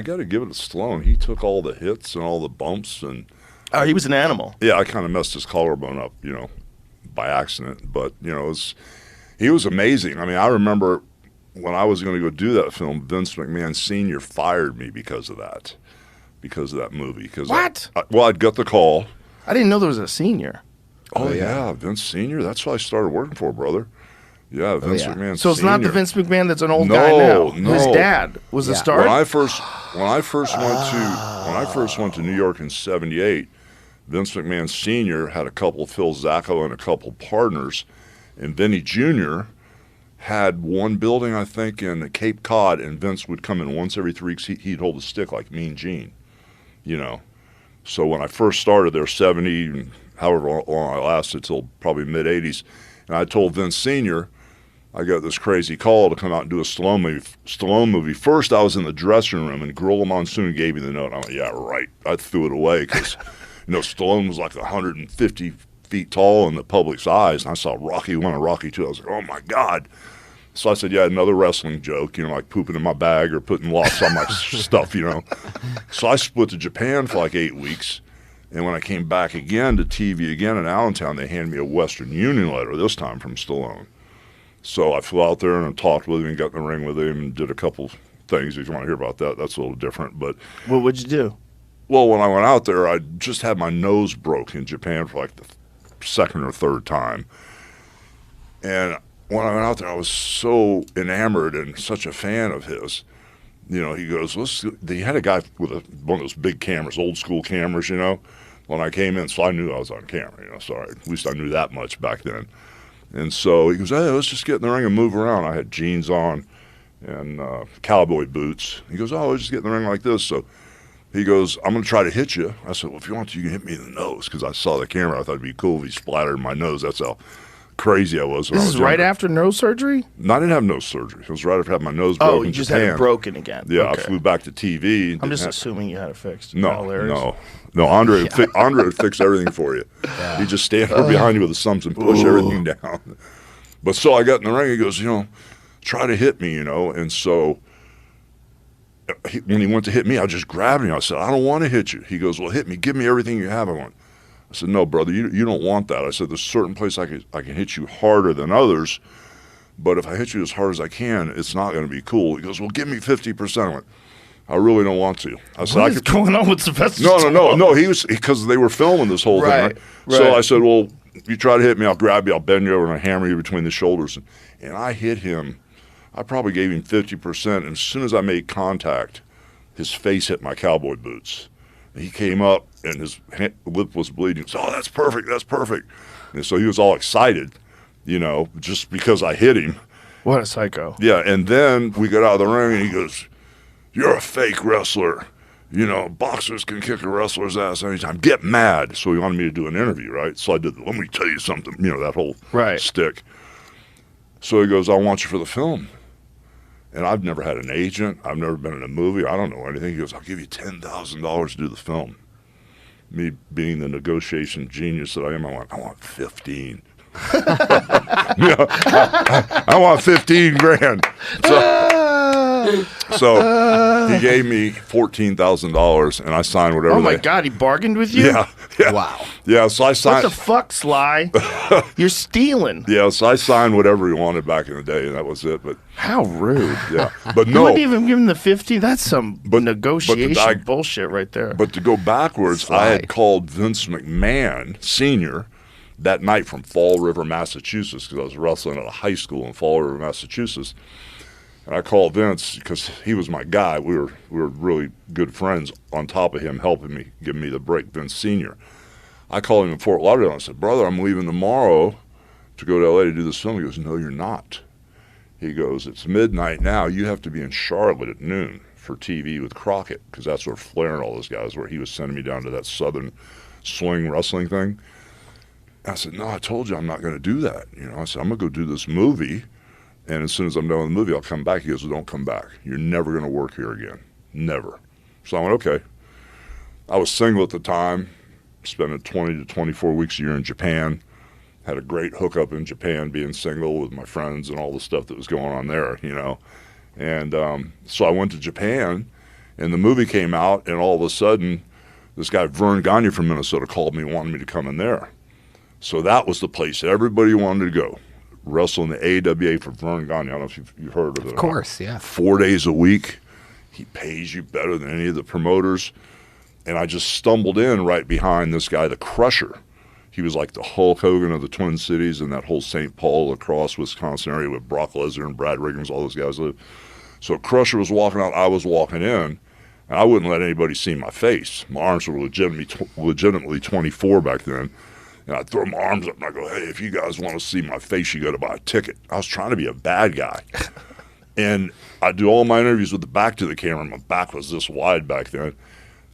I got to give it to Stallone. He took all the hits and all the bumps, and Oh, he was an animal. yeah, I kind of messed his collarbone up, by accident. But he was amazing. I mean, I remember when I was going to go do that film, Vince McMahon Sr. fired me because of that movie. What? I'd got the call. I didn't know there was a senior. Oh yeah, Vince Sr. That's what I started working for, brother. Yeah, Vince McMahon. So it's Sr. not the Vince McMahon that's an old guy now. No. His dad was the star. When I first went to New York in '78, Vince McMahon Sr. had a couple, Phil Zacco and a couple partners, and Vinny Jr. had one building, I think, in Cape Cod, and Vince would come in once every 3 weeks. He'd hold a stick like Mean Gene, So when I first started there, 70, and however long I lasted till probably mid-'80s, and I told Vince Sr., I got this crazy call to come out and do a Stallone movie. First, I was in the dressing room, and Gorilla Monsoon gave me the note. I'm like, yeah, right. I threw it away because, Stallone was like 150 feet tall in the public's eyes, and I saw Rocky 1 and Rocky 2. I was like, oh, my God. So I said, yeah, another wrestling joke, like pooping in my bag or putting locks on my stuff, So I split to Japan for like 8 weeks, and when I came back again to TV again in Allentown, they handed me a Western Union letter, this time from Stallone. So I flew out there and talked with him and got in the ring with him and did a couple things. If you want to hear about that, that's a little different. But what would you do? Well, when I went out there, I just had my nose broke in Japan for like the second or third time. And when I went out there, I was so enamored and such a fan of his. He goes, he had a guy with one of those big cameras, old school cameras, when I came in. So I knew I was on camera, so at least I knew that much back then. And so he goes, hey, let's just get in the ring and move around. I had jeans on and cowboy boots. He goes, oh, let's just get in the ring like this. So he goes, I'm going to try to hit you. I said, well, if you want to, you can hit me in the nose, because I saw the camera. I thought it'd be cool if he splattered in my nose. That's how crazy I was. This is right after nose surgery? No, I didn't have nose surgery. It was right after I had my nose broken. Oh, you just had it broken again. Yeah, okay. I flew back to TV. I'm just assuming you had it fixed. No, Andre would fix everything for you. Yeah. He'd just stand right behind you with the thumbs and push everything down. But so I got in the ring. He goes, try to hit me, And so when he went to hit me, I just grabbed him. I said, I don't want to hit you. He goes, well, hit me. Give me everything you have. I said, no, brother, you don't want that. I said, there's a certain place I can hit you harder than others, but if I hit you as hard as I can, it's not going to be cool. He goes, well, give me 50%. I went, I really don't want to. I said, what is going on with Sylvester? No. He was, because they were filming this whole thing. Right? So I said, well, you try to hit me, I'll grab you, I'll bend you over, and I'll hammer you between the shoulders. And I hit him. I probably gave him 50%. And as soon as I made contact, his face hit my cowboy boots. And he came up, and his lip was bleeding. He said, oh, that's perfect. And so he was all excited, just because I hit him. What a psycho. Yeah, and then we got out of the ring, and he goes, you're a fake wrestler. Boxers can kick a wrestler's ass anytime. Get mad. So he wanted me to do an interview, right? So I did, let me tell you something, that whole stick. So he goes, I want you for the film. And I've never had an agent. I've never been in a movie. I don't know anything. He goes, I'll give you $10,000 to do the film. Me being the negotiation genius that I am, I want 15. I want 15 grand. So he gave me $14,000, and I signed whatever. Oh my God, he bargained with you? Yeah. Wow. Yeah, so I signed. What the fuck, Sly? You're stealing. Yeah, so I signed whatever he wanted back in the day, and that was it. But how rude. Yeah, but no. You wouldn't even give him the 50. That's some negotiation bullshit right there. But to go backwards, Sly. I had called Vince McMahon Sr. that night from Fall River, Massachusetts, because I was wrestling at a high school in Fall River, Massachusetts. And I called Vince because he was my guy. We were really good friends on top of him helping me, giving me the break, Vince Sr. I called him in Fort Lauderdale and I said, brother, I'm leaving tomorrow to go to L.A. to do this film. He goes, no, you're not. He goes, it's midnight now. You have to be in Charlotte at noon for TV with Crockett, because that's where Flair and all those guys were. He was sending me down to that Southern swing wrestling thing. I said, no, I told you I'm not going to do that. I said, I'm going to go do this movie. And as soon as I'm done with the movie, I'll come back. He goes, well, don't come back. You're never going to work here again. Never. So I went, okay. I was single at the time, spending 20 to 24 weeks a year in Japan. Had a great hookup in Japan being single with my friends and all the stuff that was going on there, And so I went to Japan, And the movie came out, and all of a sudden, this guy, Vern Gagne from Minnesota, called me and wanted me to come in there. So that was the place everybody wanted to go. Wrestle in the AWA for Vern Gagne. I don't know if you've heard of it. Of course, yeah. 4 days a week. He pays you better than any of the promoters. And I just stumbled in right behind this guy, the Crusher. He was like the Hulk Hogan of the Twin Cities and that whole St. Paul, La Crosse, Wisconsin area with Brock Lesnar and Brad Riggins, all those guys live. So Crusher was walking out, I was walking in. And I wouldn't let anybody see my face. My arms were legitimately 24 back then. And I'd throw my arms up and I go, hey, if you guys want to see my face, you got to buy a ticket. I was trying to be a bad guy. And I'd do all my interviews with the back to the camera. My back was this wide back then.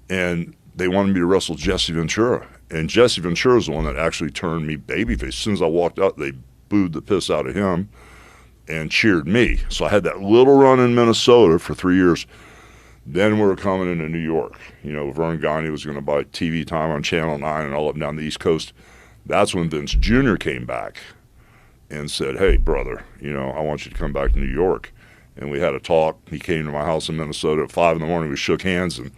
And they wanted me to wrestle Jesse Ventura. And Jesse Ventura is the one that actually turned me babyface. As soon as I walked out, they booed the piss out of him and cheered me. So I had that little run in Minnesota for 3 years. Then we were coming into New York. You know, Vern Gagne was going to buy TV time on Channel 9 and all up and down the East Coast. That's when Vince Jr. came back and said, hey, brother, you know, I want you to come back to New York. And we had a talk. He came to my house in Minnesota at 5 in the morning. We shook hands, and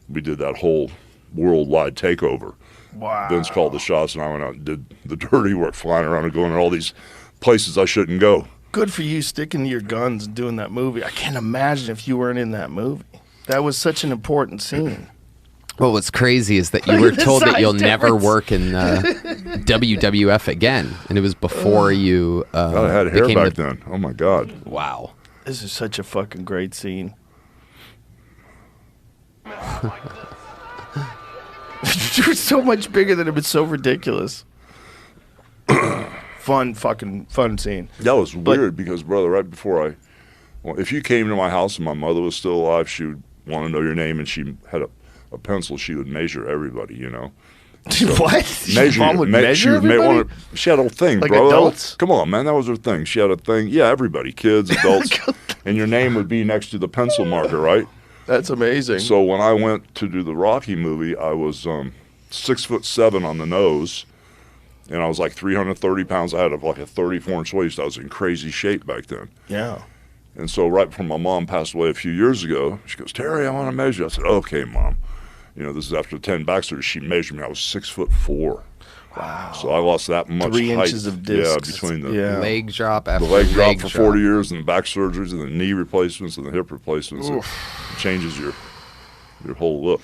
we did that whole worldwide takeover. Wow. Vince called the shots, and I went out and did the dirty work, flying around and going to all these places I shouldn't go. Good for you sticking to your guns and doing that movie. I can't imagine if you weren't in that movie. That was such an important scene. Well, what's crazy is that you were told that you'll never work in WWF again, and it was before you God, I had hair back then. Oh, my God. Wow. This is such a fucking great scene. You're so much bigger than him. It's so ridiculous. Fun scene. That was weird because, brother, right before if you came to my house and my mother was still alive, she would want to know your name, and she had a pencil. She would measure everybody, you know. So what? Mom would measure everybody? She had a thing, like bro. Adults? Come on, man. That was her thing. She had a thing. Yeah, everybody. Kids, adults. And your name would be next to the pencil marker, right? That's amazing. So when I went to do the Rocky movie, I was 6'7" on the nose, and I was like 330 pounds. I had like a 34-inch waist. I was in crazy shape back then. Yeah. And so right before my mom passed away a few years ago, she goes, Terry, I want to measure. I said, okay, Mom. You know, this is after 10 back surgery. She measured me. I was 6'4". Wow. So I lost that much 3 height. inches of discs. Yeah, between the leg drop after the leg drop for drop. 40 years, and the back surgeries, and the knee replacements, and the hip replacements. It changes your whole look.